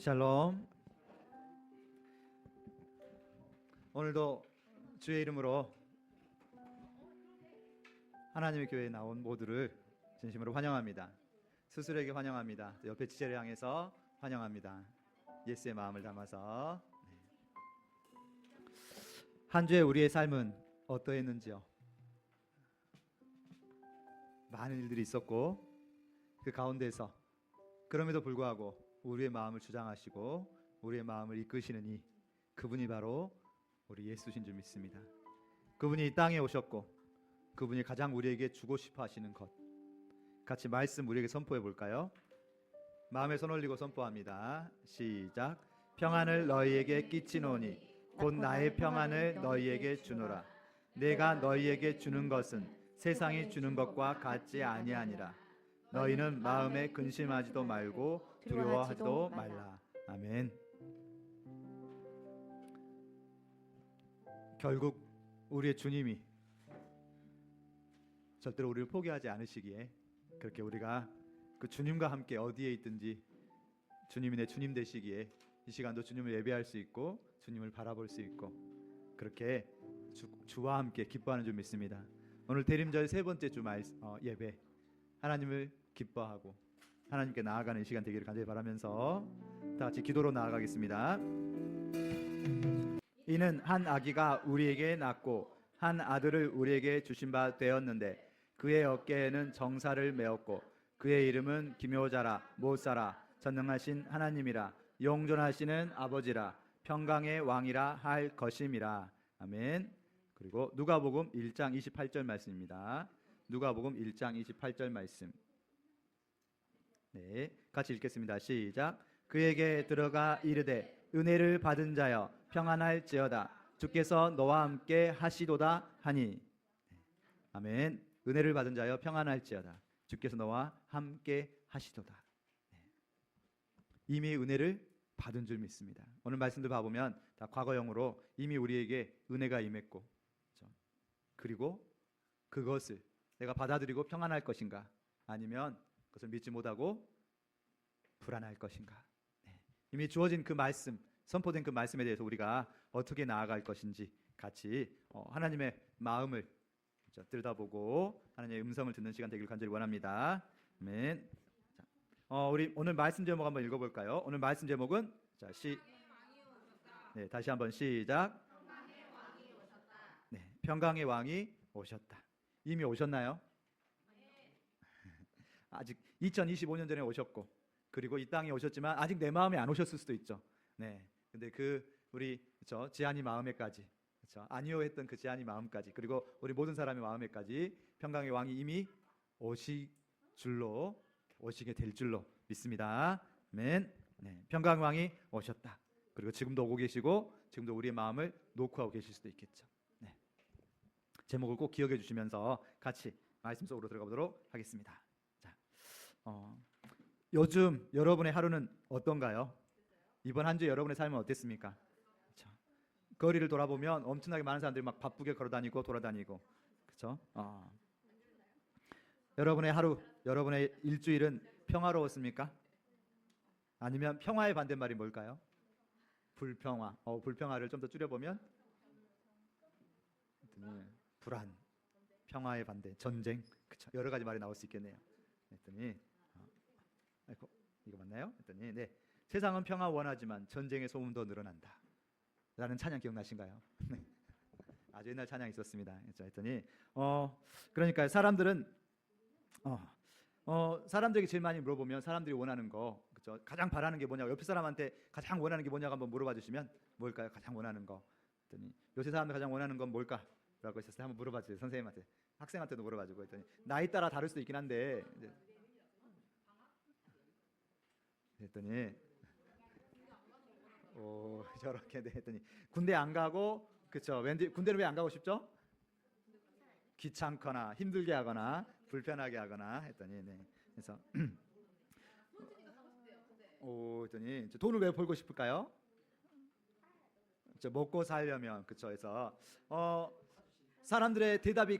샬롬. 오늘도 주의 이름으로 하나님의 교회에 나온 모두를 진심으로 환영합니다. 스스로에게 환영합니다. 옆에 지체를 향해서 환영합니다. 예수의 마음을 담아서. 한 주에 우리의 삶은 어떠했는지요? 많은 일들이 있었고 그 가운데서 그럼에도 불구하고 우리의 마음을 주장하시고 우리의 마음을 이끄시는 이 그분이 바로 우리 예수신 줄 믿습니다. 그분이 이 땅에 오셨고 그분이 가장 우리에게 주고 싶어 하시는 것, 같이 말씀 우리에게 선포해 볼까요? 마음에 손 올리고 선포합니다. 시작. 평안을 너희에게 끼치노니 곧 나의 평안을 너희에게 주노라. 내가 너희에게 주는 것은 세상이 주는 것과 같지 아니하니라. 너희는 마음에 근심하지도 말고 두려워하지도 말라. 아멘. 결국 우리의 주님이 절대로 우리를 포기하지 않으시기에 그렇게 우리가 그 주님과 함께 어디에 있든지 주님이 내 주님 되시기에 이 시간도 주님을 예배할 수 있고 주님을 바라볼 수 있고 그렇게 주와 함께 기뻐하는 줄 믿습니다. 오늘 대림절 세 번째 주 예배, 하나님을 기뻐하고 하나님께 나아가는 시간 되기를 간절히 바라면서 다 같이 기도로 나아가겠습니다. 이는 한 아기가 우리에게 낳고 한 아들을 우리에게 주신 바 되었는데 그의 어깨에는 정사를 메었고 그의 이름은 기묘자라 못사라 전능하신 하나님이라 영존하시는 아버지라 평강의 왕이라 할 것임이라. 아멘. 그리고 누가복음 1장 28절 말씀입니다. 누가복음 1장 28절 말씀. 네, 같이 읽겠습니다. 시작. 그에게 들어가 이르되 은혜를 받은 자여 평안할지어다. 주께서 너와 함께 하시도다 하니. 아멘. 은혜를 받은 자여 평안할지어다. 주께서 너와 함께 하시도다. 이미 은혜를 받은 줄 믿습니다. 오늘 말씀들 봐보면 다 과거형으로 이미 우리에게 은혜가 임했고, 그렇죠? 그리고 그것을 내가 받아들이고 평안할 것인가, 아니면 그것을 믿지 못하고 불안할 것인가. 이미 주어진 그 말씀, 선포된 그 말씀에 대해서 우리가 어떻게 나아갈 것인지 같이 하나님의 마음을 들여다보고 하나님의 음성을 듣는 시간 되기를 간절히 원합니다. 아멘. 우리 오늘 말씀 제목 한번 읽어볼까요? 오늘 말씀 제목은 네, 다시 한번 시작. 네, 평강의 왕이 오셨다. 이미 오셨나요? 아직 2025년 전에 오셨고, 그리고 이 땅에 오셨지만 아직 내 마음에 안 오셨을 수도 있죠. 네, 근데 우리 지안이 마음에까지, 그렇죠? 아니요 했던 그 지안이 마음까지, 그리고 우리 모든 사람의 마음에까지 평강의 왕이 이미 오시게 될 줄로 믿습니다. 아멘. 네, 평강의 왕이 오셨다. 그리고 지금도 오고 계시고 지금도 우리의 마음을 놓고 계실 수도 있겠죠. 네, 제목을 꼭 기억해 주시면서 같이 말씀 속으로 들어가 보도록 하겠습니다. 자, 요즘 여러분의 하루는 어떤가요? 이번 한 주 여러분의 삶은 어땠습니까? 그렇죠? 거리를 돌아보면 엄청나게 많은 사람들이 막 바쁘게 걸어다니고 돌아다니고, 그렇죠? 여러분의 하루, 여러분의 일주일은 평화로웠습니까? 아니면 평화의 반대말이 뭘까요? 불평화. 불평화를 좀 더 줄여보면 불안. 평화의 반대, 전쟁. 그렇죠? 여러 가지 말이 나올 수 있겠네요. 했더니 이거 맞나요? 했더니 네, 세상은 평화 원하지만 전쟁의 소음도 늘어난다 라는 찬양 기억나신가요? 아주 옛날 찬양이 있었습니다. 그렇죠? 했더니 그러니까 사람들은 사람들에게 제일 많이 물어보면 사람들이 원하는 거, 그렇죠? 가장 바라는 게 뭐냐고, 옆에 사람한테 가장 원하는 게 뭐냐고 한번 물어봐 주시면 뭘까요? 가장 원하는 거. 했더니 요새 사람들 가장 원하는 건 뭘까? 라고 했었어요. 한번 물어봐 주세요. 선생님한테, 학생한테도 물어봐주고. 했더니 나이 따라 다를 수도 있긴 한데, 했더니 저렇게 했더니 군대 안 가고, 그렇죠? 왠지 군대는 왜 안 가고 싶죠? 귀찮거나 힘들게 하거나 불편하게 하거나 했더니 네. 그래서 했더니 돈을 왜 벌고 싶을까요? 먹고 살려면, 그렇죠? 그래서 사람들의 대답이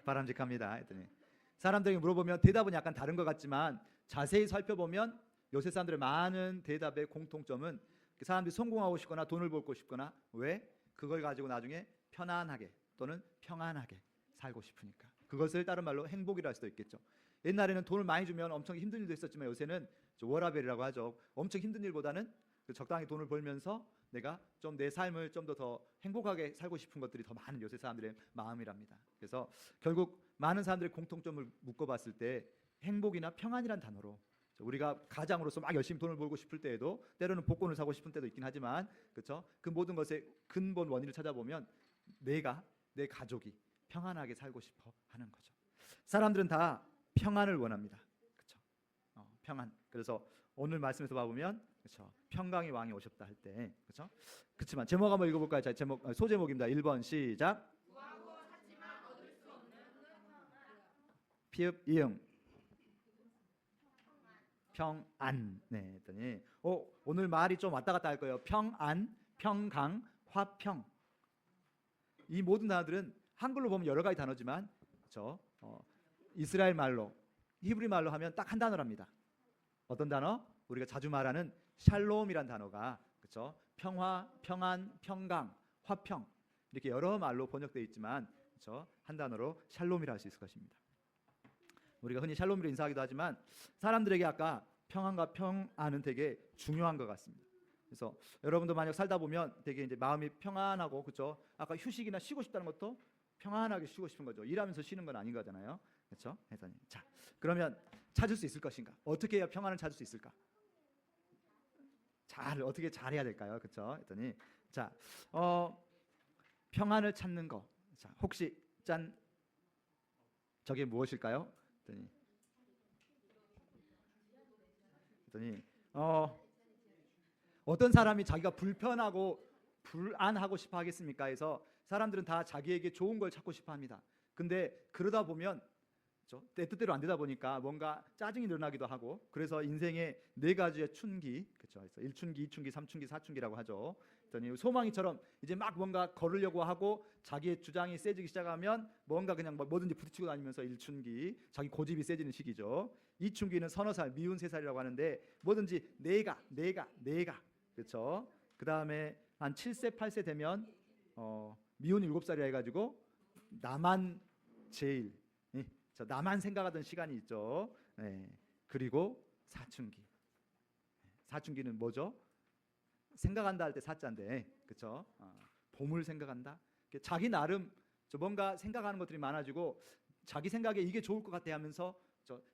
바람직합니다. 했더니 사람들에게 물어보면 대답은 약간 다른 것 같지만 자세히 살펴보면 요새 사람들의 많은 대답의 공통점은 그 사람들이 성공하고 싶거나 돈을 벌고 싶거나 왜? 그걸 가지고 나중에 편안하게 또는 평안하게 살고 싶으니까. 그것을 다른 말로 행복이라 할 수도 있겠죠. 옛날에는 돈을 많이 주면 엄청 힘든 일도 있었지만 요새는 워라벨이라고 하죠. 엄청 힘든 일보다는 적당히 돈을 벌면서 내가 좀 내 삶을 좀 더 행복하게 살고 싶은 것들이 더 많은 요새 사람들의 마음이랍니다. 그래서 결국 많은 사람들의 공통점을 묶어봤을 때 행복이나 평안이란 단어로 우리가 가장으로서 막 열심히 돈을 벌고 싶을 때에도 때로는 복권을 사고 싶은 때도 있긴 하지만 그렇죠? 그 모든 것의 근본 원인을 찾아보면 내가 내 가족이 평안하게 살고 싶어 하는 거죠. 사람들은 다 평안을 원합니다. 그렇죠? 평안. 그래서 오늘 말씀에서 봐보면 그렇죠? 평강의 왕이 오셨다 할 때 그렇죠? 그렇지만 제목 한번 읽어볼까요? 자, 제목 소제목입니다. 1번 시작. 피읍 이응 평안. 네, 했더니 오늘 말이 좀 왔다 갔다 할 거예요. 평안, 평강, 화평. 이 모든 단어들은 한글로 보면 여러 가지 단어지만 그렇죠? 이스라엘 말로 히브리 말로 하면 딱 한 단어랍니다. 어떤 단어? 우리가 자주 말하는 샬롬이란 단어가 그렇죠? 평화, 평안, 평강, 화평 이렇게 여러 말로 번역되어 있지만 그렇죠? 한 단어로 샬롬이라 할 수 있을 것입니다. 우리가 흔히 샬롬으로 인사하기도 하지만 사람들에게 아까 평안과 평안은 되게 중요한 것 같습니다. 그래서 여러분도 만약 살다 보면 되게 이제 마음이 평안하고 그렇죠? 아까 휴식이나 쉬고 싶다는 것도 평안하게 쉬고 싶은 거죠. 일하면서 쉬는 건 아닌 거잖아요. 그렇죠? 자, 그러면 찾을 수 있을 것인가? 어떻게 해야 평안을 찾을 수 있을까? 어떻게 잘해야 될까요? 그렇죠? 했더니 자, 평안을 찾는 거. 자, 혹시 짠 저게 무엇일까요? 했더니 어떤 사람이 자기가 불편하고 불안하고 싶어 하겠습니까? 해서 사람들은 다 자기에게 좋은 걸 찾고 싶어 합니다. 근데 그러다 보면 내 뜻대로 안 되다 보니까 뭔가 짜증이 일어나기도 하고 그래서 인생의 네 가지의 춘기 그렇죠. 그래서 1춘기, 2춘기, 3춘기, 4춘기라고 하죠. 그랬더니 소망이처럼 이제 막 뭔가 걸으려고 하고 자기의 주장이 세지기 시작하면 뭔가 그냥 뭐든지 부딪히고 다니면서 1춘기 자기 고집이 세지는 시기죠. 2춘기는 서너 살 미운 3살이라고 하는데 뭐든지 내가 그렇죠. 그 다음에 한 7세 8세 되면 미운 7살이라 해가지고 나만 제일 나만 생각하던 시간이 있죠. 네. 그리고 사춘기. 사춘기는 뭐죠? 생각한다 할 때 사자인데, 그렇죠? 봄을 생각한다. 자기 나름 뭔가 생각하는 것들이 많아지고 자기 생각에 이게 좋을 것 같아 하면서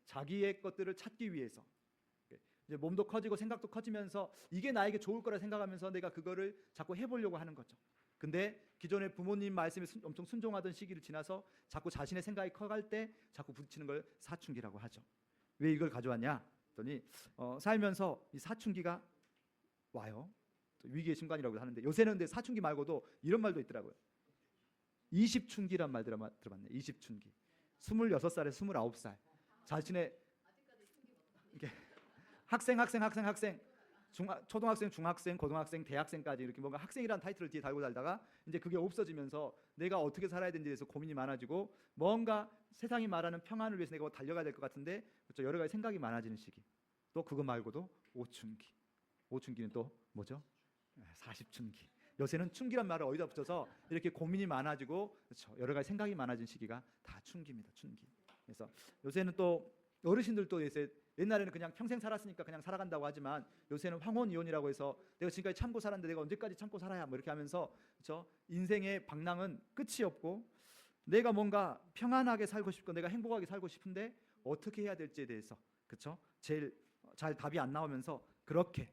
자기의 것들을 찾기 위해서 이제 몸도 커지고 생각도 커지면서 이게 나에게 좋을 거라 생각하면서 내가 그거를 자꾸 해보려고 하는 거죠. 근데 기존에 부모님 말씀에 엄청 순종하던 시기를 지나서 자꾸 자신의 생각이 커갈 때 자꾸 부딪히는 걸 사춘기라고 하죠. 왜 이걸 가져왔냐? 했더니 살면서 이 사춘기가 와요. 위기의 순간이라고 하는데 요새는 근데 사춘기 말고도 이런 말도 있더라고요. 20춘기란 말 들어봤네. 20춘기. 26살에서 29살. 자신의 학생 초등학생, 중학생, 고등학생, 대학생까지 이렇게 뭔가 학생이라는 타이틀을 뒤에 달고 살다가 이제 그게 없어지면서 내가 어떻게 살아야 되는지에 대해서 고민이 많아지고 뭔가 세상이 말하는 평안을 위해서 내가 달려가야 될 것 같은데 그렇죠? 여러 가지 생각이 많아지는 시기. 또 그거 말고도 5춘기. 5춘기는 또 뭐죠? 40춘기. 요새는 춘기란 말을 어디다 붙여서 이렇게 고민이 많아지고 그렇죠? 여러 가지 생각이 많아진 시기가 다 춘기입니다. 춘기. 그래서 요새는 또 어르신들도 요새 옛날에는 그냥 평생 살았으니까 그냥 살아간다고 하지만 요새는 황혼이혼이라고 해서 내가 지금까지 참고 살았는데 내가 언제까지 참고 살아야 뭐 이렇게 하면서 그렇죠? 인생의 방랑은 끝이 없고 내가 뭔가 평안하게 살고 싶고 내가 행복하게 살고 싶은데 어떻게 해야 될지에 대해서 그렇죠? 제일 잘 답이 안 나오면서 그렇게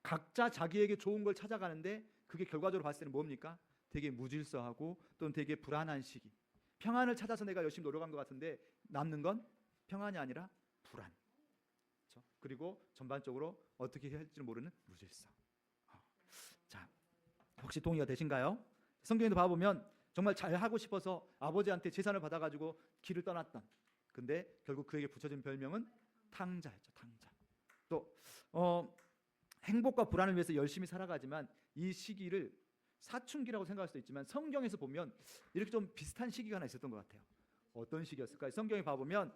각자 자기에게 좋은 걸 찾아가는데 그게 결과적으로 봤을 때는 뭡니까? 되게 무질서하고 또는 되게 불안한 시기. 평안을 찾아서 내가 열심히 노력한 것 같은데 남는 건 평안이 아니라 불안. 그렇죠? 그리고 전반적으로 어떻게 해야 할지 모르는 무질서. 자, 혹시 동의가 되신가요? 성경에도 봐보면 정말 잘하고 싶어서 아버지한테 재산을 받아가지고 길을 떠났던 근데 결국 그에게 붙여진 별명은 탕자였죠. 탕자. 또 행복과 불안을 위해서 열심히 살아가지만 이 시기를 사춘기라고 생각할 수도 있지만 성경에서 보면 이렇게 좀 비슷한 시기가 하나 있었던 것 같아요. 어떤 시기였을까요? 성경에 봐보면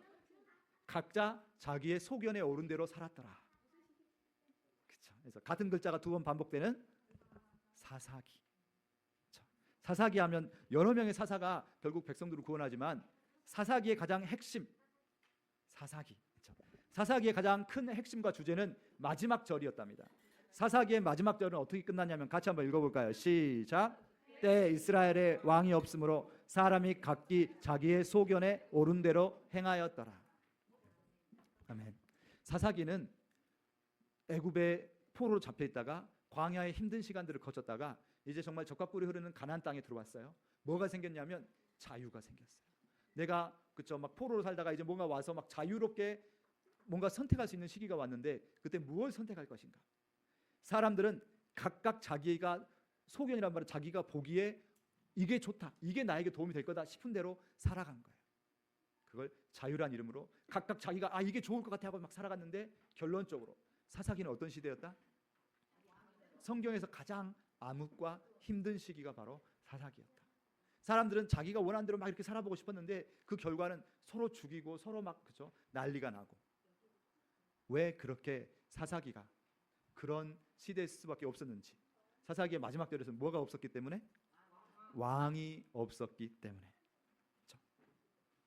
각자 자기의 소견에 오른 대로 살았더라. 그래서 같은 글자가 두 번 반복되는 사사기. 사사기 하면 여러 명의 사사가 결국 백성들을 구원하지만 사사기의 가장 핵심, 사사기. 사사기의 가장 큰 핵심과 주제는 마지막 절이었답니다. 사사기의 마지막 절은 어떻게 끝났냐면 같이 한번 읽어볼까요? 시작. 때 이스라엘에 왕이 없으므로 사람이 각기 자기의 소견에 옳은 대로 행하였더라. 아멘. 사사기는 애굽의 포로로 잡혀 있다가 광야의 힘든 시간들을 거쳤다가 이제 정말 젖과 꿀이 흐르는 가나안 땅에 들어왔어요. 뭐가 생겼냐면 자유가 생겼어요. 내가 그쵸 막 포로로 살다가 이제 뭔가 와서 막 자유롭게 뭔가 선택할 수 있는 시기가 왔는데 그때 무엇을 선택할 것인가? 사람들은 각각 자기가 소견이란 말은 자기가 보기에 이게 좋다, 이게 나에게 도움이 될 거다 싶은 대로 살아간 거예요. 그걸 자유란 이름으로 각각 자기가 이게 좋을 것 같아 하고 막 살아갔는데 결론적으로 사사기는 어떤 시대였다? 성경에서 가장 암흑과 힘든 시기가 바로 사사기였다. 사람들은 자기가 원하는 대로 막 이렇게 살아보고 싶었는데 그 결과는 서로 죽이고 서로 막 그죠 난리가 나고. 왜 그렇게 사사기가 그런 시대일 수밖에 없었는지. 사사기의 마지막 절에서는 뭐가 없었기 때문에? 왕이 없었기 때문에. 그렇죠?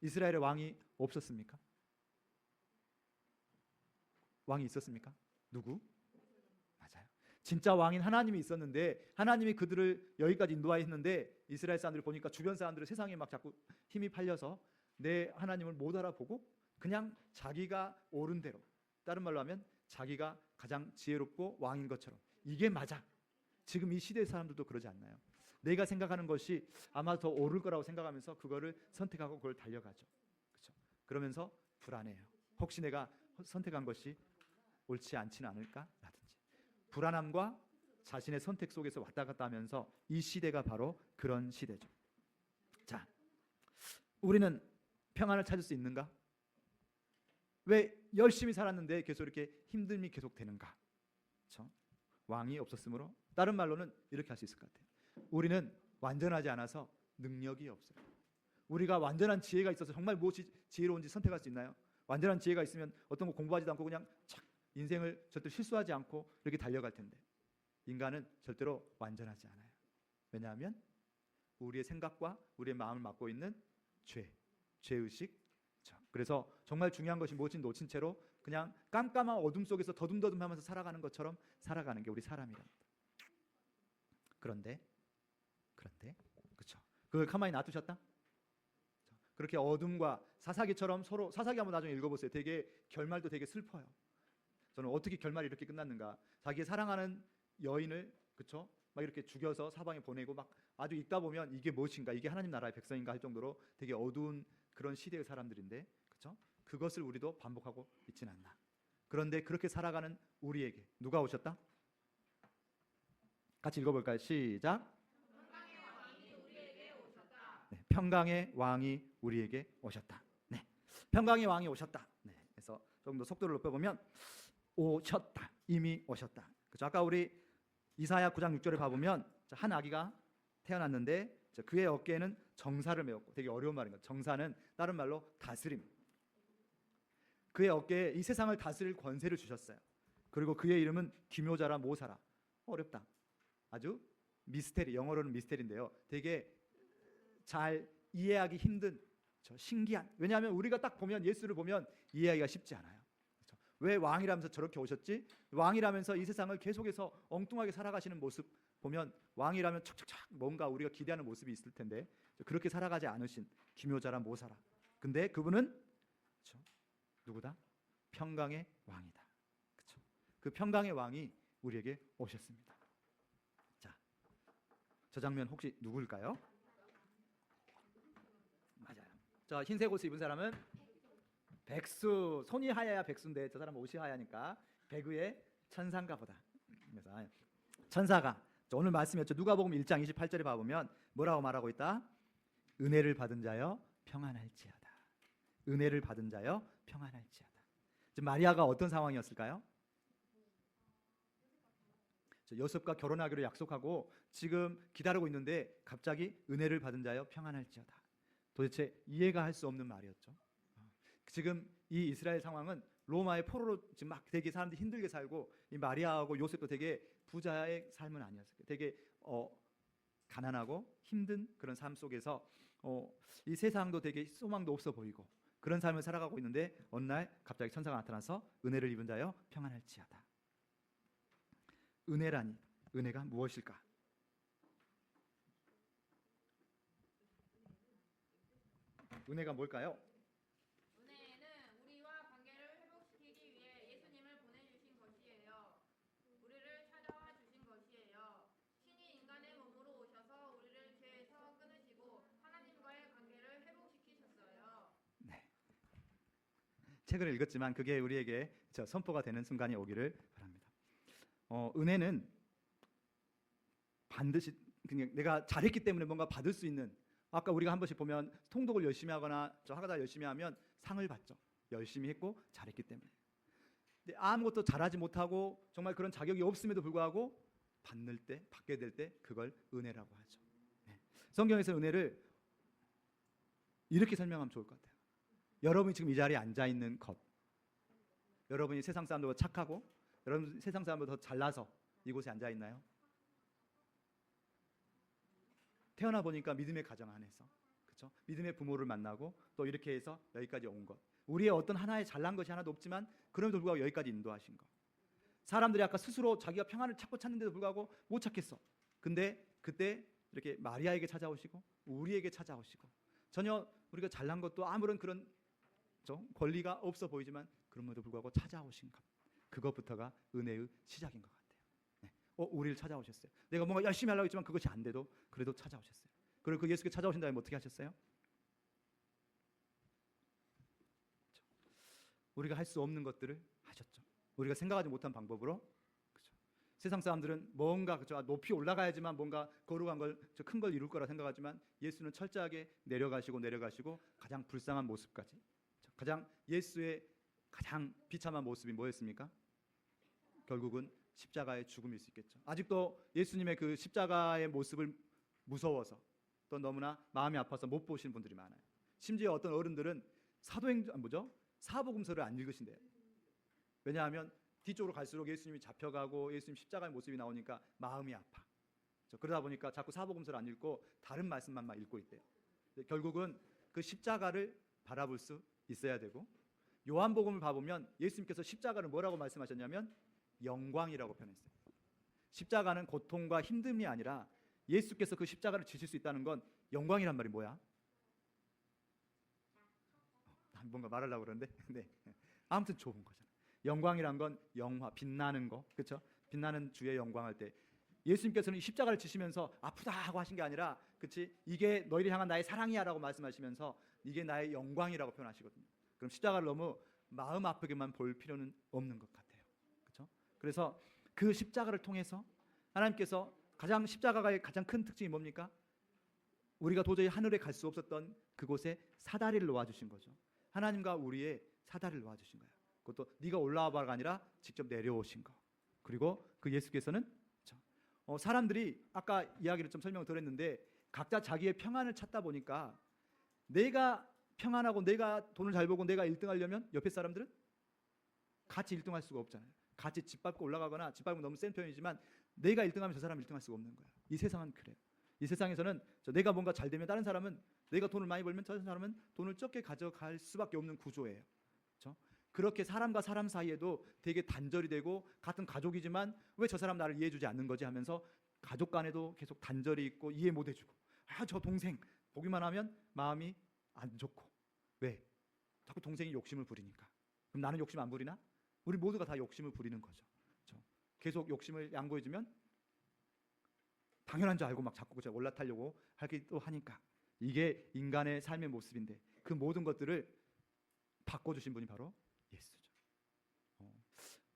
이스라엘에 왕이 없었습니까? 왕이 있었습니까? 누구? 맞아요. 진짜 왕인 하나님이 있었는데 하나님이 그들을 여기까지 인도하였는데 이스라엘 사람들이 보니까 주변 사람들은 세상에 막 자꾸 힘이 팔려서 내 하나님을 못 알아보고 그냥 자기가 옳은 대로, 다른 말로 하면 자기가 가장 지혜롭고 왕인 것처럼 이게 맞아. 지금 이 시대의 사람들도 그러지 않나요? 내가 생각하는 것이 아마 더 옳을 거라고 생각하면서 그거를 선택하고 그걸 달려가죠. 그렇죠? 그러면서 불안해요. 혹시 내가 선택한 것이 옳지 않지는 않을까라든지 불안함과 자신의 선택 속에서 왔다 갔다 하면서 이 시대가 바로 그런 시대죠. 자, 우리는 평안을 찾을 수 있는가? 왜 열심히 살았는데 계속 이렇게 힘듦이 계속 되는가? 그렇죠? 왕이 없었으므로 다른 말로는 이렇게 할 수 있을 것 같아요. 우리는 완전하지 않아서 능력이 없어요. 우리가 완전한 지혜가 있어서 정말 무엇이 지혜로운지 선택할 수 있나요? 완전한 지혜가 있으면 어떤 거 공부하지도 않고 그냥 착 인생을 절대 실수하지 않고 이렇게 달려갈 텐데 인간은 절대로 완전하지 않아요. 왜냐하면 우리의 생각과 우리의 마음을 맡고 있는 죄의식. 그래서 정말 중요한 것이 무엇인지 놓친 채로 그냥 깜깜한 어둠 속에서 더듬더듬하면서 살아가는 것처럼 살아가는 게 우리 사람이랍니다. 그런데 그렇죠. 그걸 가만히 놔두셨다? 그렇게 어둠과 사사기처럼 서로 사사기 한번 나중에 읽어보세요. 되게 결말도 되게 슬퍼요. 저는 어떻게 결말이 이렇게 끝났는가? 자기 사랑하는 여인을 그렇죠? 막 이렇게 죽여서 사방에 보내고 막 아주 읽다 보면 이게 무엇인가? 이게 하나님 나라의 백성인가 할 정도로 되게 어두운 그런 시대의 사람들인데 그렇죠? 그것을 우리도 반복하고 있지는 않나. 그런데 그렇게 살아가는 우리에게 누가 오셨다? 같이 읽어볼까요? 시작. 네, 평강의 왕이 우리에게 오셨다. 네, 평강의 왕이 오셨다. 네, 그래서 조금 더 속도를 높여보면 오셨다. 이미 오셨다. 그렇죠? 아까 우리 이사야 9장 6절에 봐보면 한 아기가 태어났는데 그의 어깨에는 정사를 메었고 되게 어려운 말인가? 정사는 다른 말로 다스림. 그의 어깨에 이 세상을 다스릴 권세를 주셨어요. 그리고 그의 이름은 기묘자라 모사라. 어렵다. 아주 미스테리, 영어로는 미스테리인데요. 되게 잘 이해하기 힘든 신기한. 왜냐하면 우리가 딱 보면 예수를 보면 이해하기가 쉽지 않아요. 그렇죠? 왜 왕이라면서 저렇게 오셨지? 왕이라면서 이 세상을 계속해서 엉뚱하게 살아가시는 모습 보면 왕이라면 척척척 뭔가 우리가 기대하는 모습이 있을 텐데 그렇게 살아가지 않으신 기묘자라 모사라. 근데 그분은 그렇죠? 누구다? 평강의 왕이다. 그렇죠? 그 평강의 왕이 우리에게 오셨습니다. 자, 저 장면 혹시 누구일까요? 맞아요. 저 흰색 옷을 입은 사람은 백수. 손이 하얘야 백수인데 저 사람은 옷이 하얘니까 백의의 천사인가 보다. 그래서 천사가 오늘 말씀이었죠. 누가복음 1장 28절에 봐보면 뭐라고 말하고 있다? 은혜를 받은 자여 평안할지어다. 은혜를 받은 자여 평안할지어다. 지금 마리아가 어떤 상황이었을까요? 요셉과 결혼하기로 약속하고 지금 기다리고 있는데 갑자기 은혜를 받은 자여 평안할지어다. 도대체 이해가 할 수 없는 말이었죠. 지금 이 이스라엘 상황은 로마의 포로로 지금 막 되게 사람들이 힘들게 살고 이 마리아하고 요셉도 되게 부자의 삶은 아니었어요. 되게 가난하고 힘든 그런 삶 속에서 이 세상도 되게 소망도 없어 보이고 그런 삶을 살아가고 있는데 어느 날 갑자기 천사가 나타나서 은혜를 입은 자여 평안할지어다. 은혜라니, 은혜가 무엇일까? 은혜가 뭘까요? 은혜는 우리와 관계를 회복시키기 위해 예수님을 보내주신 것이에요. 우리를 찾아와 주신 것이에요. 신이 인간의 몸으로 오셔서 우리를 죄에서 끊으시고 하나님과의 관계를 회복시키셨어요. 네. 책을 읽었지만 그게 우리에게 선포가 되는 순간이 오기를 바랍니다. 은혜는 반드시 그냥 내가 잘했기 때문에 뭔가 받을 수 있는, 아까 우리가 한 번씩 보면 통독을 열심히 하거나 하다 열심히 하면 상을 받죠. 열심히 했고 잘했기 때문에. 근데 아무것도 잘하지 못하고 정말 그런 자격이 없음에도 불구하고 받게 될 때 그걸 은혜라고 하죠. 네. 성경에서 은혜를 이렇게 설명하면 좋을 것 같아요. 여러분이 지금 이 자리에 앉아 있는 것, 여러분이 세상 사람들보다 착하고 여러분 세상 사람보다 더 잘나서 이곳에 앉아 있나요? 태어나 보니까 믿음의 가정 안에서, 그렇죠? 믿음의 부모를 만나고 또 이렇게 해서 여기까지 온 것. 우리의 어떤 하나의 잘난 것이 하나도 없지만 그럼에도 불구하고 여기까지 인도하신 것. 사람들이 아까 스스로 자기가 평안을 찾고 찾는데도 불구하고 못 찾겠어. 근데 그때 이렇게 마리아에게 찾아오시고 우리에게 찾아오시고 전혀 우리가 잘난 것도 아무런 그런 권리가 없어 보이지만 그럼에도 불구하고 찾아오신 것. 그것부터가 은혜의 시작인 것 같아요. 네. 우리를 찾아오셨어요. 내가 뭔가 열심히 하려고 했지만 그것이 안 돼도 그래도 찾아오셨어요. 그리고 그 예수께 찾아오신 다음에 어떻게 하셨어요? 우리가 할 수 없는 것들을 하셨죠. 우리가 생각하지 못한 방법으로. 그렇죠. 세상 사람들은 뭔가 높이 올라가야지만 뭔가 거룩한 걸, 큰 걸 이룰 거라 생각하지만 예수는 철저하게 내려가시고 가장 불쌍한 모습까지, 가장 예수의 가장 비참한 모습이 뭐였습니까? 결국은 십자가의 죽음일 수 있겠죠. 아직도 예수님의 그 십자가의 모습을 무서워서 또 너무나 마음이 아파서 못 보시는 분들이 많아요. 심지어 어떤 어른들은 사복음서를 안 읽으신대요. 왜냐하면 뒤쪽으로 갈수록 예수님이 잡혀가고 예수님 십자가의 모습이 나오니까 마음이 아파. 그러다 보니까 자꾸 사복음서를 안 읽고 다른 말씀만 막 읽고 있대요. 결국은 그 십자가를 바라볼 수 있어야 되고, 요한복음을 봐보면 예수님께서 십자가를 뭐라고 말씀하셨냐면 영광이라고 표현했어요. 십자가는 고통과 힘듦이 아니라 예수께서 그 십자가를 지실 수 있다는 건 영광이란 말이 뭐야? 뭔가 말하려고 그러는데 네. 아무튼 좋은 거잖아. 영광이란 건 영화, 빛나는 거, 그렇죠? 빛나는 주의 영광할 때 예수님께서는 이 십자가를 지시면서 아프다 하고 하신 게 아니라, 그렇지? 이게 너희를 향한 나의 사랑이야라고 말씀하시면서 이게 나의 영광이라고 표현하시거든요. 그럼 십자가를 너무 마음 아프게만 볼 필요는 없는 것 같아요. 그렇죠? 그래서 그 십자가를 통해서 하나님께서 십자가의 가장 큰 특징이 뭡니까? 우리가 도저히 하늘에 갈 수 없었던 그곳에 사다리를 놓아주신 거죠. 하나님과 우리의 사다리를 놓아주신 거예요. 그것도 네가 올라와 봐가 아니라 직접 내려오신 거. 그리고 그 예수께서는 사람들이 아까 이야기를 좀 설명을 드렸는데 각자 자기의 평안을 찾다 보니까 내가 평안하고 내가 돈을 잘 벌고 내가 1등 하려면 옆에 사람들은 같이 1등 할 수가 없잖아요. 같이 짓밟고 올라가거나, 짓밟으면 너무 센 표현이지만 내가 1등하면 저 사람은 1등 할 수가 없는 거예요. 이 세상은 그래요. 이 세상에서는 내가 뭔가 잘 되면 다른 사람은, 내가 돈을 많이 벌면 다른 사람은 돈을 적게 가져갈 수밖에 없는 구조예요. 그렇죠? 그렇게 사람과 사람 사이에도 되게 단절이 되고 같은 가족이지만 왜 저 사람 나를 이해해주지 않는 거지 하면서 가족 간에도 계속 단절이 있고 이해 못 해주고, 저 동생 보기만 하면 마음이 안 좋고, 왜? 자꾸 동생이 욕심을 부리니까. 그럼 나는 욕심 안 부리나? 우리 모두가 다 욕심을 부리는 거죠. 그렇죠? 계속 욕심을 양보해주면 당연한 줄 알고 막 자꾸 올라타려고 하기도 하니까, 이게 인간의 삶의 모습인데 그 모든 것들을 바꿔주신 분이 바로 예수죠.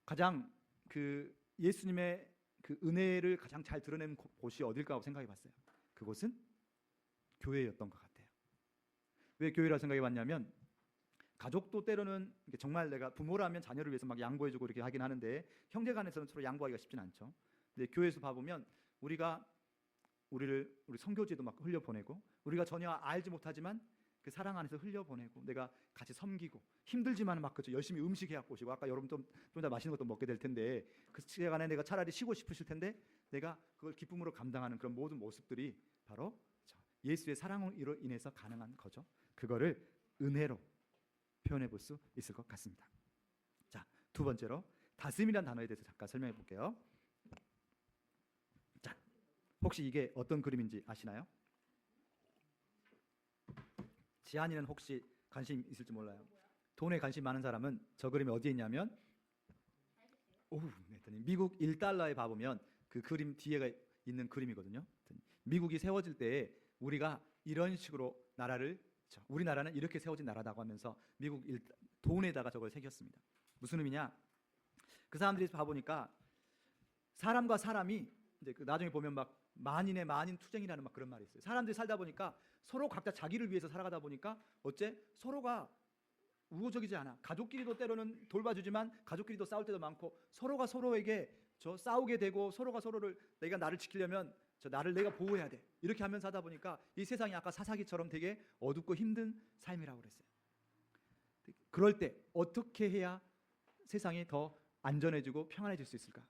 가장 그 예수님의 그 은혜를 가장 잘 드러낸 곳이 어딜까 하고 생각해봤어요. 그곳은 교회였던 것 같아요. 왜 교회라 생각해봤냐면, 가족도 때로는 정말 내가 부모라면 자녀를 위해서 막 양보해주고 이렇게 하긴 하는데 형제간에서는 서로 양보하기가 쉽진 않죠. 근데 교회에서 봐보면 우리 선교지도 막 흘려보내고 우리가 전혀 알지 못하지만 그 사랑 안에서 흘려보내고 내가 같이 섬기고 힘들지만 막 그죠 열심히 음식 해갖고 오시고 아까 여러분 좀 더 맛있는 것도 먹게 될 텐데 그 시간에 내가 차라리 쉬고 싶으실 텐데 내가 그걸 기쁨으로 감당하는 그런 모든 모습들이 바로 예수의 사랑으로 인해서 가능한 거죠. 그거를 은혜로 표현해 볼 수 있을 것 같습니다. 자, 두 번째로 다스림이라는 단어에 대해서 잠깐 설명해 볼게요. 자, 혹시 이게 어떤 그림인지 아시나요? 지한이는 혹시 관심 있을지 몰라요. 돈에 관심 많은 사람은 저 그림이 어디에 있냐면 미국 1달러에 봐보면 그 그림 뒤에가 있는 그림이거든요. 미국이 세워질 때 우리가 이런 식으로 나라를 우리나라는 이렇게 세워진 나라다고 하면서 미국 돈에다가 저걸 새겼습니다. 무슨 의미냐? 그 사람들이 봐보니까 사람과 사람이 이제 그 나중에 보면 막 만인의 만인 투쟁이라는 막 그런 말이 있어요. 사람들이 살다 보니까 서로 각자 자기를 위해서 살아가다 보니까 어째 서로가 우호적이지 않아. 가족끼리도 때로는 돌봐주지만 가족끼리도 싸울 때도 많고 서로가 서로에게 싸우게 되고 서로가 서로를 내가 나를 지키려면 나를 내가 보호해야 돼. 이렇게 하면서 하다 보니까 이 세상이 아까 사사기처럼 되게 어둡고 힘든 삶이라고 그랬어요. 그럴 때 어떻게 해야 세상이 더 안전해지고 평안해질 수 있을까?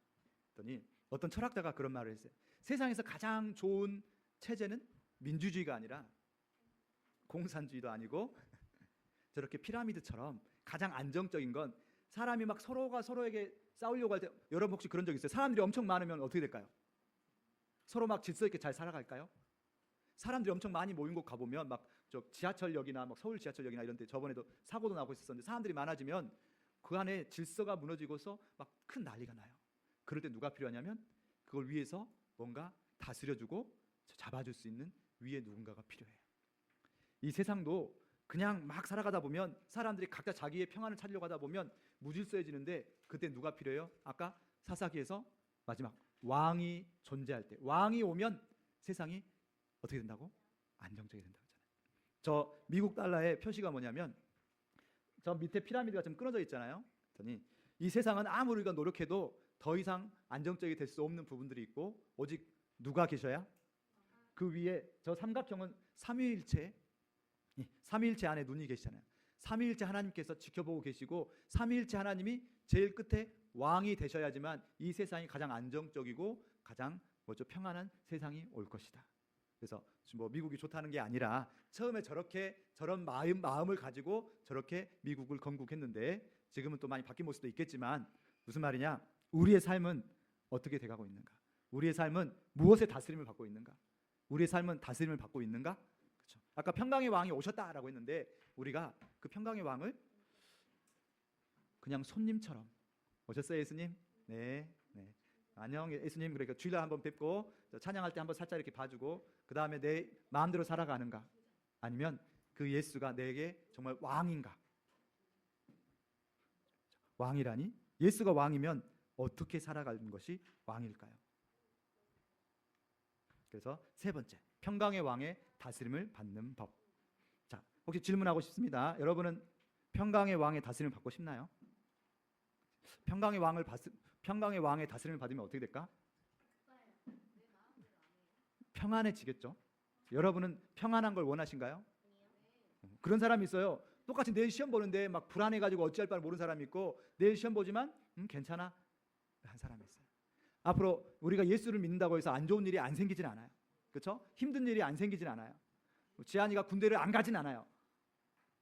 했더니 어떤 철학자가 그런 말을 했어요. 세상에서 가장 좋은 체제는 민주주의가 아니라 공산주의도 아니고 저렇게 피라미드처럼 가장 안정적인 건 사람이 막 서로가 서로에게 싸우려고 할 때 여러분 혹시 그런 적 있어요? 사람들이 엄청 많으면 어떻게 될까요? 서로 막 질서 있게 잘 살아갈까요? 사람들이 엄청 많이 모인 곳 가보면 막 저 지하철역이나 막 서울 지하철역이나 이런 데 저번에도 사고도 나고 있었는데 사람들이 많아지면 그 안에 질서가 무너지고서 막 큰 난리가 나요. 그럴 때 누가 필요하냐면 그걸 위해서 뭔가 다스려주고 잡아줄 수 있는 위에 누군가가 필요해요. 이 세상도 그냥 막 살아가다 보면 사람들이 각자 자기의 평안을 찾으려고 하다 보면 무질서해지는데 그때 누가 필요해요? 아까 사사기에서 마지막 왕이 존재할 때 왕이 오면 세상이 어떻게 된다고? 안정적이 된다고 했잖아요. 저 미국 달러의 표시가 뭐냐면 저 밑에 피라미드가 좀 끊어져 있잖아요. 그랬더니 이 세상은 아무리 우리가 노력해도 더 이상 안정적이 될 수 없는 부분들이 있고 오직 누가 계셔야? 그 위에 저 삼각형은 삼위일체 안에 눈이 계시잖아요. 삼위일체 하나님께서 지켜보고 계시고 삼위일체 하나님이 제일 끝에 왕이 되셔야지만 이 세상이 가장 안정적이고 가장 평안한 세상이 올 것이다. 그래서 뭐 미국이 좋다는 게 아니라 처음에 저런 마음을 가지고 저렇게 미국을 건국했는데 지금은 또 많이 바뀐 모습도 있겠지만 무슨 말이냐? 우리의 삶은 어떻게 돼가고 있는가? 우리의 삶은 무엇의 다스림을 받고 있는가? 우리의 삶은 다스림을 받고 있는가? 그렇죠? 아까 평강의 왕이 오셨다라고 했는데 우리가 그 평강의 왕을 그냥 손님처럼 오셨어요, 예수님? 네. 안녕, 예수님. 그러니까 주일날 한번 뵙고 찬양할 때 한번 살짝 이렇게 봐주고 그 다음에 내 마음대로 살아가는가? 아니면 그 예수가 내게 정말 왕인가? 왕이라니? 예수가 왕이면 어떻게 살아가는 것이 왕일까요? 그래서 세 번째, 평강의 왕의 다스림을 받는 법. 자, 혹시 질문하고 싶습니다. 여러분은 평강의 왕의 다스림을 받고 싶나요? 평강의 왕의 다스림을 받으면 어떻게 될까? 평안해지겠죠. 여러분은 평안한 걸 원하신가요? 그런 사람이 있어요. 똑같이 내일 시험 보는데 막 불안해가지고 어찌할 바를 모르는 사람이 있고 내일 시험 보지만 괜찮아 한 사람이 있어요. 앞으로 우리가 예수를 믿는다고 해서 안 좋은 일이 안 생기진 않아요. 그렇죠? 힘든 일이 안 생기진 않아요. 지한이가 군대를 안 가진 않아요.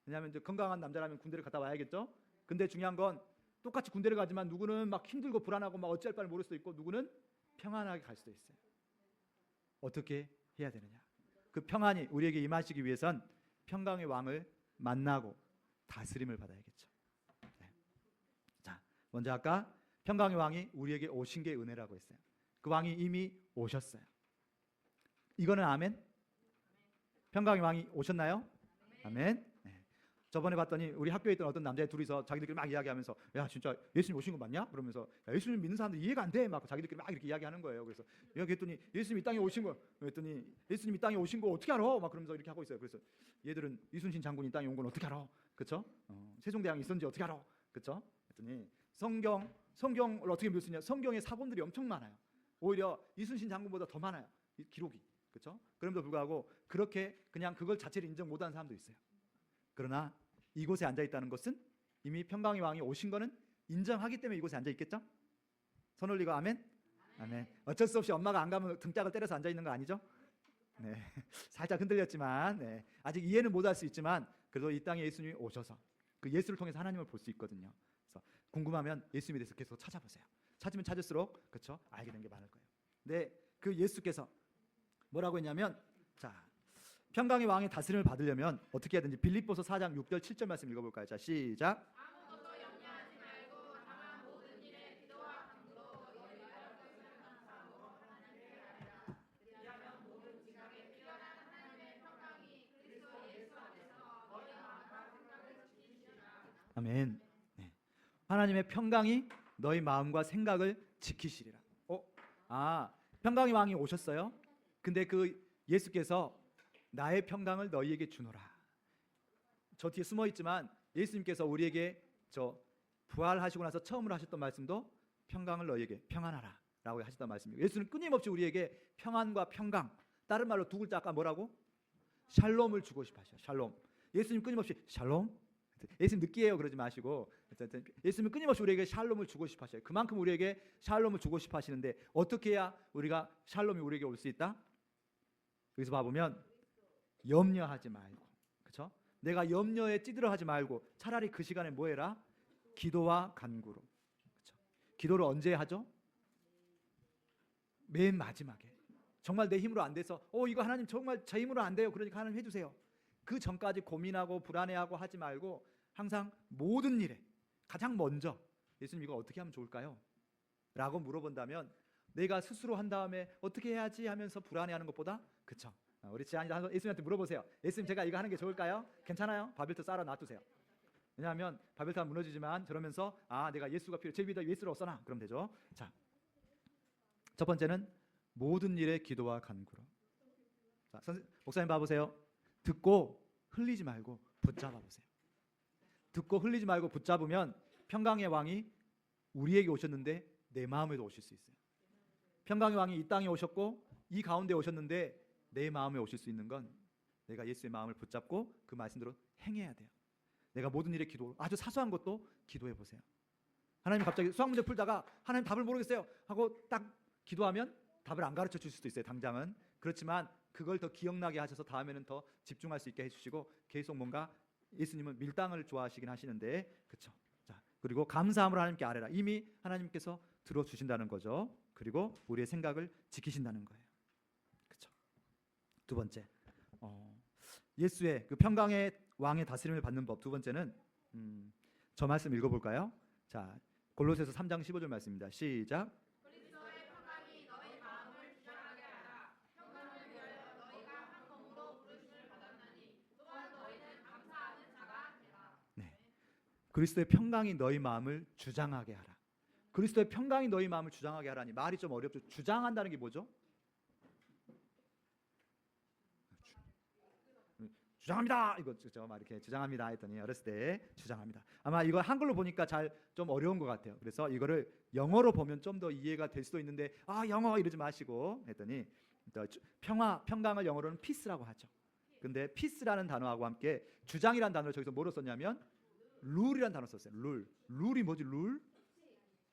왜냐하면 이제 건강한 남자라면 군대를 갔다 와야겠죠. 근데 중요한 건 똑같이 군대를 가지만 누구는 막 힘들고 불안하고 막 어찌할 바를 모를 수도 있고 누구는 평안하게 갈 수도 있어요. 어떻게 해야 되느냐? 그 평안이 우리에게 임하시기 위해선 평강의 왕을 만나고 다스림을 받아야겠죠. 네. 자, 먼저 아까 평강의 왕이 우리에게 오신 게 은혜라고 했어요. 그 왕이 이미 오셨어요. 이거는 아멘? 평강의 왕이 오셨나요? 아멘. 네. 저번에 봤더니 우리 학교에 있던 어떤 남자애 둘이서 자기들끼리 막 이야기하면서 야 진짜 예수님 오신 거 맞냐? 그러면서 야, 예수님 믿는 사람들 이해가 안 돼. 막 자기들끼리 막 이렇게 이야기하는 거예요. 그래서 그랬더니 예수님 이 땅에 오신 거 그랬더니 예수님 이 땅에 오신 거 어떻게 알아? 막 그러면서 이렇게 하고 있어요. 그래서 얘들은 이순신 장군이 이 땅에 온 건 어떻게 알아? 그렇죠? 세종대왕이 있었는지 어떻게 알아? 그렇죠? 그랬더니 성경을 어떻게 믿을 수 있냐? 성경에 사본들이 엄청 많아요. 오히려 이순신 장군보다 더 많아요. 기록이. 그렇죠? 그럼에도 불구하고 그렇게 그냥 그걸 자체를 인정 못하는 사람도 있어요. 그러나 이곳에 앉아 있다는 것은 이미 평강의 왕이 오신 거는 인정하기 때문에 이곳에 앉아 있겠죠? 손 올리고 아멘. 아멘. 어쩔 수 없이 엄마가 안 가면 등짝을 때려서 앉아 있는 거 아니죠? 네. 살짝 흔들렸지만 네. 아직 이해는 못할 수 있지만 그래도 이 땅에 예수님이 오셔서 그 예수를 통해서 하나님을 볼 수 있거든요. 그래서 궁금하면 예수님에 대해서 계속 찾아보세요. 찾으면 찾을수록 그렇죠? 알게 된 게 많을 거예요. 네, 그 예수께서 뭐라고 했냐면 자, 평강의 왕의 다스림을 받으려면 어떻게 해야 되는지 빌립보서 4장 6절 7절 말씀 읽어볼까요? 자, 시작. 아무것도 염려하지 말고 다만 모든 일에 기도와 간구로 너희가 감사하고 하나님께 하라. 그리하면 모든 지각에 뛰어난 하나님의 평강이 그리스도 예수 안에서 너희 마음과 생각을 지키시리라. 아멘. 네. 하나님의 평강이 너희 마음과 생각을 지키시리라. 평강의 왕이 오셨어요. 근데 그 예수께서 나의 평강을 너희에게 주노라. 저 뒤에 숨어 있지만 예수님께서 우리에게 저 부활하시고 나서 처음으로 하셨던 말씀도 평강을 너희에게 평안하라 라고 하셨던 말씀이에요. 예수는 끊임없이 우리에게 평안과 평강, 다른 말로 두 글자 아까 뭐라고? 샬롬을 주고 싶어 하셔요. 샬롬. 예수님 끊임없이 샬롬. 예수님 느끼해요 그러지 마시고 예수님은 끊임없이 우리에게 샬롬을 주고 싶어 하셔요. 그만큼 우리에게 샬롬을 주고 싶어 하시는데 어떻게 해야 우리가 샬롬이 우리에게 올 수 있다? 여기서 봐보면 염려하지 말고, 그렇죠? 내가 염려에 찌들어하지 말고 차라리 그 시간에 뭐 해라? 기도와 간구로. 그렇죠? 기도를 언제 하죠? 맨 마지막에. 정말 내 힘으로 안 돼서 이거 하나님 정말 제 힘으로 안 돼요. 그러니까 하나님 해주세요. 그 전까지 고민하고 불안해하고 하지 말고 항상 모든 일에 가장 먼저 예수님 이거 어떻게 하면 좋을까요? 라고 물어본다면 내가 스스로 한 다음에 어떻게 해야지 하면서 불안해하는 것보다 그쵸? 우리 지안이 예수님한테 물어보세요. 예수님 제가 이거 하는 게 좋을까요? 괜찮아요? 바벨탑 쌓아 놔두세요. 왜냐하면 바벨탑 무너지지만 저러면서 내가 예수가 필요해. 제 위에다 예수를 얻어놔. 그럼 되죠. 자, 첫 번째는 모든 일에 기도와 간구로. 자, 목사님 봐보세요. 듣고 흘리지 말고 붙잡아 보세요. 듣고 흘리지 말고 붙잡으면 평강의 왕이 우리에게 오셨는데 내 마음에도 오실 수 있어요. 평강의 왕이 이 땅에 오셨고 이 가운데 오셨는데 내 마음에 오실 수 있는 건 내가 예수의 마음을 붙잡고 그 말씀대로 행해야 돼요. 내가 모든 일에 기도, 아주 사소한 것도 기도해 보세요. 하나님 갑자기 수학 문제 풀다가 하나님 답을 모르겠어요 하고 딱 기도하면 답을 안 가르쳐 줄 수도 있어요. 당장은. 그렇지만 그걸 더 기억나게 하셔서 다음에는 더 집중할 수 있게 해주시고 계속 뭔가 예수님은 밀당을 좋아하시긴 하시는데 그렇죠. 자, 그리고 감사함으로 하나님께 아뢰라. 이미 하나님께서 들어주신다는 거죠. 그리고 우리의 생각을 지키신다는 거예요. 그렇죠. 두 번째, 예수의 그 평강의 왕의 다스림을 받는 법. 두 번째는 저 말씀 읽어볼까요? 자, 골로새서 3장 15절 말씀입니다. 시작. 그리스도의 평강이 너희 마음을 주장하게 하라. 평강을 위하여 너희가 한 몸으로 부르심을 받았나니 또한 너희는 감사하는 자가 되라. 네, 그리스도의 평강이 너희 마음을 주장하게 하라. 그리스도의 평강이 너희 마음을 주장하게 하라니 말이 좀 어렵죠. 주장한다는 게 뭐죠? 주장합니다. 이거 그죠? 막 이렇게 주장합니다 했더니 어렸을 때 주장합니다. 아마 이거 한글로 보니까 잘 좀 어려운 것 같아요. 그래서 이거를 영어로 보면 좀 더 이해가 될 수도 있는데 영어 이러지 마시고 했더니 평강을 영어로는 peace라고 하죠. 근데 peace라는 단어하고 함께 주장이라는 단어를 저기서 뭐로 썼냐면 룰이라는 단어 썼어요. 룰이 뭐지? 룰?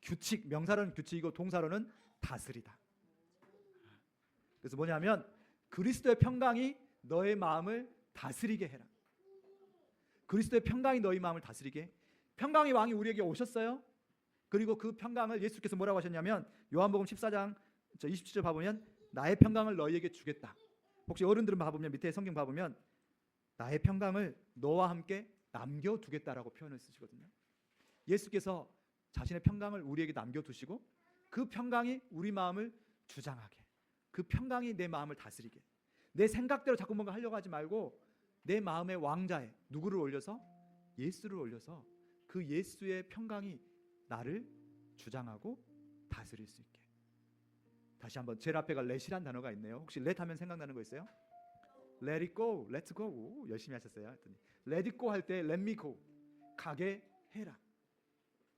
규칙. 명사로는 규칙이고 동사로는 다스리다. 그래서 뭐냐면 그리스도의 평강이 너의 마음을 다스리게 해라. 그리스도의 평강이 너희 마음을 다스리게. 평강의 왕이 우리에게 오셨어요. 그리고 그 평강을 예수께서 뭐라고 하셨냐면 요한복음 14장 27절 봐보면 나의 평강을 너희에게 주겠다. 혹시 어른들은 봐보면 밑에 성경 봐보면 나의 평강을 너와 함께 남겨두겠다라고 표현을 쓰시거든요. 예수께서 자신의 평강을 우리에게 남겨두시고 그 평강이 우리 마음을 주장하게, 그 평강이 내 마음을 다스리게. 내 생각대로 자꾸 뭔가 하려고 하지 말고 내 마음의 왕자에 누구를 올려서? 예수를 올려서 그 예수의 평강이 나를 주장하고 다스릴 수 있게. 다시 한번 제일 앞에가 let이란 단어가 있네요. 혹시 let 하면 생각나는 거 있어요? let it go, let's go. 오, 열심히 하셨어요. 했더니 let it go 할 때 let me go. 가게 해라.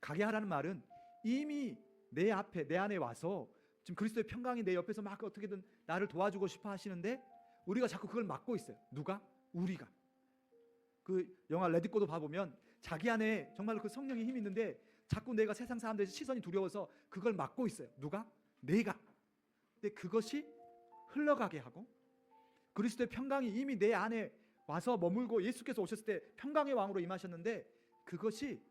가게 하라는 말은 이미 내 앞에 내 안에 와서 지금 그리스도의 평강이 내 옆에서 막 어떻게든 나를 도와주고 싶어 하시는데 우리가 자꾸 그걸 막고 있어요. 누가? 우리가. 그 영화 레디꼬도 봐보면 자기 안에 정말로 그 성령의 힘이 있는데 자꾸 내가 세상 사람들의 시선이 두려워서 그걸 막고 있어요. 누가? 내가. 근데 그것이 흘러가게 하고 그리스도의 평강이 이미 내 안에 와서 머물고 예수께서 오셨을 때 평강의 왕으로 임하셨는데 그것이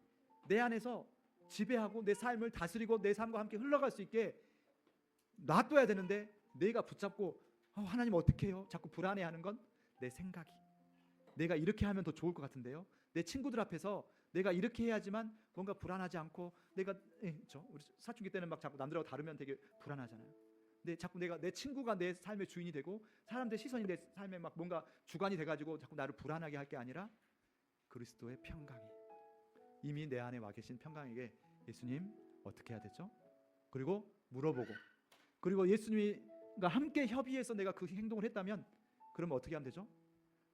내 안에서 지배하고 내 삶을 다스리고 내 삶과 함께 흘러갈 수 있게 놔둬야 되는데 내가 붙잡고 하나님 어떻게 해요? 자꾸 불안해하는 건 내 생각이. 내가 이렇게 하면 더 좋을 것 같은데요. 내 친구들 앞에서 내가 이렇게 해야지만 뭔가 불안하지 않고 내가 우리 사춘기 때는 막 자꾸 남들하고 다르면 되게 불안하잖아요. 근데 자꾸 내 친구가 내 삶의 주인이 되고 사람들 시선이 내 삶에 막 뭔가 주관이 돼가지고 자꾸 나를 불안하게 할 게 아니라 그리스도의 평강이 이미 내 안에 와 계신 평강에게 예수님 어떻게 해야 되죠? 그리고 물어보고 그리고 예수님과 함께 협의해서 내가 그 행동을 했다면 그러면 어떻게 하면 되죠?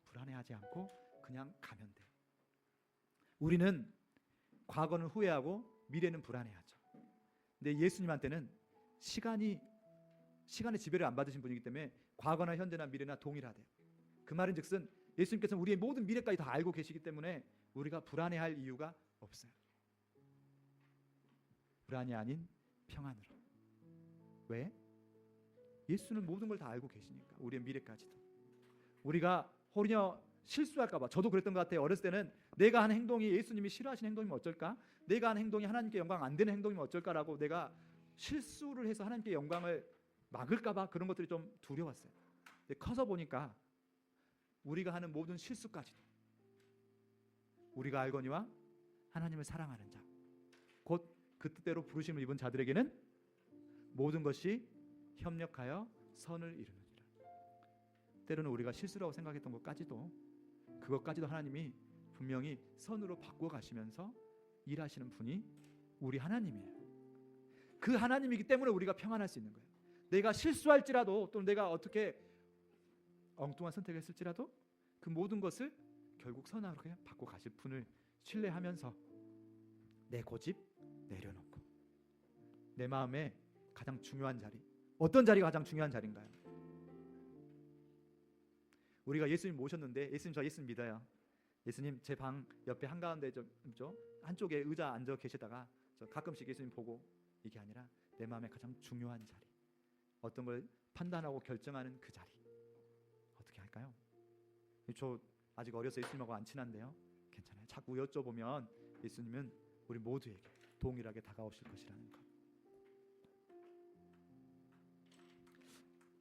불안해하지 않고 그냥 가면 돼요. 우리는 과거는 후회하고 미래는 불안해하죠. 근데 예수님한테는 시간의 지배를 안 받으신 분이기 때문에 과거나 현재나 미래나 동일하대요. 그 말인즉슨 예수님께서는 우리의 모든 미래까지 다 알고 계시기 때문에 우리가 불안해할 이유가 없어요. 불안이 아닌 평안으로. 왜? 예수는 모든 걸 다 알고 계시니까. 우리의 미래까지도. 우리가 호리녀 실수할까 봐. 저도 그랬던 것 같아요. 어렸을 때는 내가 하는 행동이 예수님이 싫어하시는 행동이면 어쩔까? 내가 하는 행동이 하나님께 영광 안 되는 행동이면 어쩔까라고 내가 실수를 해서 하나님께 영광을 막을까 봐 그런 것들이 좀 두려웠어요. 근데 커서 보니까 우리가 하는 모든 실수까지도 우리가 알거니와 하나님을 사랑하는 자 곧 그 뜻대로 부르심을 입은 자들에게는 모든 것이 협력하여 선을 이루느니라. 때로는 우리가 실수라고 생각했던 것까지도 그것까지도 하나님이 분명히 선으로 바꿔 가시면서 일하시는 분이 우리 하나님이에요. 그 하나님이기 때문에 우리가 평안할 수 있는 거예요. 내가 실수할지라도 또는 내가 어떻게 엉뚱한 선택을 했을지라도 그 모든 것을 결국 선으로 바꿔 가실 분을 신뢰하면서 내 고집 내려놓고 내 마음에 가장 중요한 자리, 어떤 자리가 가장 중요한 자리인가요? 우리가 예수님 모셨는데 예수님 저 예수님 믿어요. 예수님 제 방 옆에 한가운데 한쪽에 의자 앉아 계시다가 저 가끔씩 예수님 보고 이게 아니라 내 마음에 가장 중요한 자리, 어떤 걸 판단하고 결정하는 그 자리 어떻게 할까요? 저 아직 어려서 예수님하고 안 친한데요. 괜찮아요. 자꾸 여쭤보면 예수님은 우리 모두에게 동일하게 다가오실 것이라는 것.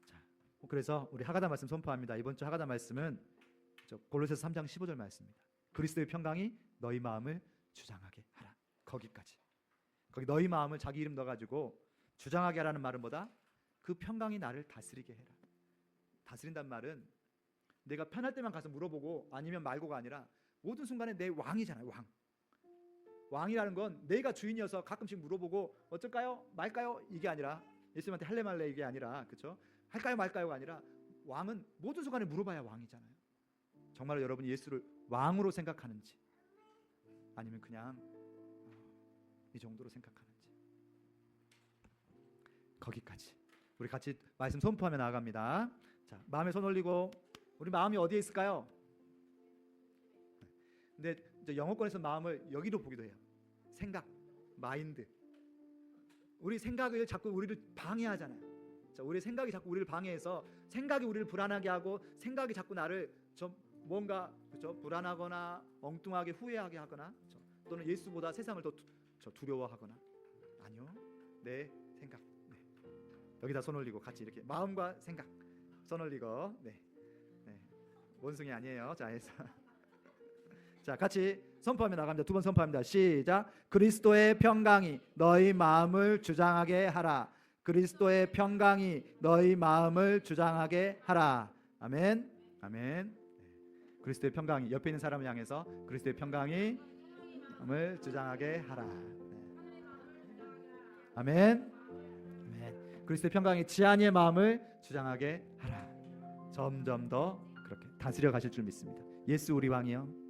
자, 그래서 우리 하가다 말씀 선포합니다. 이번 주 하가다 말씀은 골로새서 3장 15절 말씀입니다. 그리스도의 평강이 너희 마음을 주장하게 하라. 거기까지. 거기 너희 마음을 자기 이름 넣어가지고 주장하게 하라는 말은 뭐다? 그 평강이 나를 다스리게 해라. 다스린다는 말은 내가 편할 때만 가서 물어보고 아니면 말고가 아니라 모든 순간에 내 왕이잖아요. 왕이라는 건 내가 주인이어서 가끔씩 물어보고 어쩔까요? 말까요? 이게 아니라 예수님한테 할래 말래 이게 아니라 그렇죠? 할까요 말까요가 아니라 왕은 모든 순간에 물어봐야 왕이잖아요. 정말 여러분이 예수를 왕으로 생각하는지 아니면 그냥 이 정도로 생각하는지 거기까지 우리 같이 말씀 선포하며 나아갑니다. 자, 마음에 손 올리고 우리 마음이 어디에 있을까요? 근데 이제 영어권에서 마음을 여기로 보기도 해요. 생각, 마인드. 우리 생각을 자꾸 우리를 방해하잖아요. 자, 우리 생각이 자꾸 우리를 방해해서 생각이 우리를 불안하게 하고 생각이 자꾸 나를 좀 뭔가 그렇죠? 불안하거나 엉뚱하게 후회하게 하거나 그렇죠? 또는 예수보다 세상을 더 두려워하거나 아니요. 내 생각. 네. 여기다 손 올리고 같이 이렇게 마음과 생각 손 올리고 네. 원숭이 아니에요. 자, 해서 자, 같이 선포하며 나갑니다. 두 번 선포합니다. 시작. 그리스도의 평강이 너희 마음을 주장하게 하라. 그리스도의 평강이 너희 마음을 주장하게 하라. 아멘. 아멘. 네. 그리스도의 평강이 옆에 있는 사람을 향해서 그리스도의 평강이 마음을 주장하게 하라. 네. 아멘. 아멘. 그리스도의 평강이 지안이의 마음을 주장하게 하라. 점점 더 그렇게 다스려 가실 줄 믿습니다. 예수 우리 왕이요.